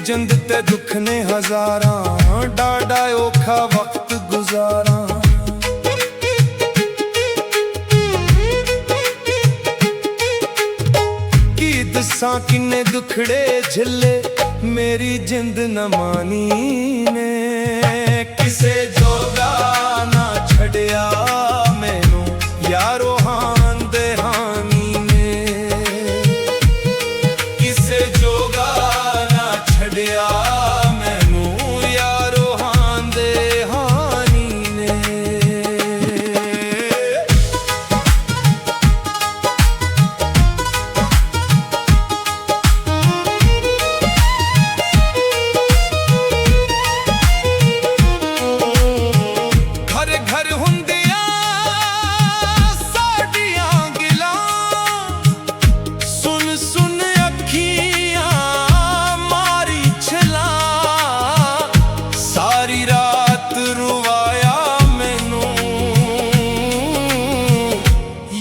जिंद ते दुख ने हजारां, डाडा औखा वक्त गुजारा। की दसां किन्ने दुखड़े झिले, मेरी जिंद न मानी ने। किसे जोगा ना छड़िया मैनू यारो हान दे हानी ने। किसे जोगा ना छड़िया मैनू यारो हान दे हानी ने।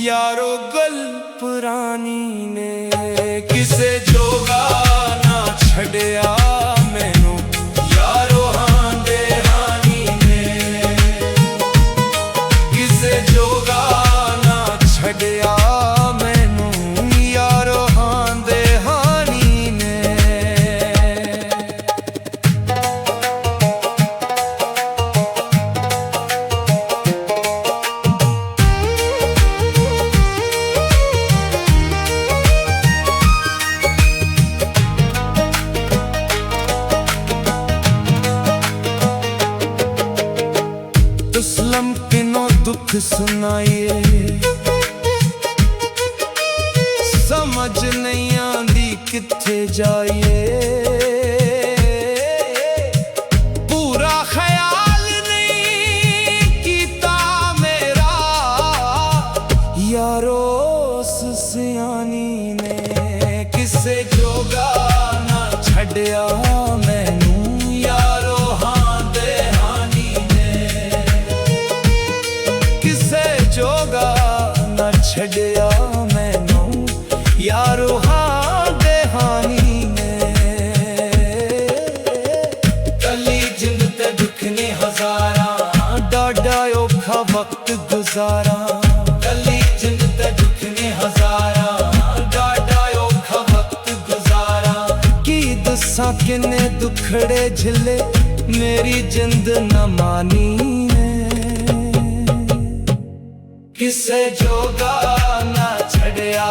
यारो गल पुरानी ने। किसे जोगा ना छड़िया मैनू यारो हान दे हानी ने। किसे जोगा ना छड़िया मैनू यारो हान दे हानी ने। तुसलम किनो दुख सुनाइए, समझ नहीं आंदी किथे जाइए। पूरा ख्याल नहीं कीता मेरा यारो उस सियानी ने। किसे जोगा ना छड़िया मैनू यारो हान दे हानी ने। किसे जोगा ना छड़िया मैनू यारो हान दे हानी ने। कली जिंद ते दुख ने हजारां, डाडा औखा वक्त गुजारा। कली जिंद ते दुख ने हजारां, डाडा औखा वक्त गुजारा। की दसां किन्ने दुखड़े झिले, मेरी जिंद न मानी ने। किसे जोगा ना छड़िया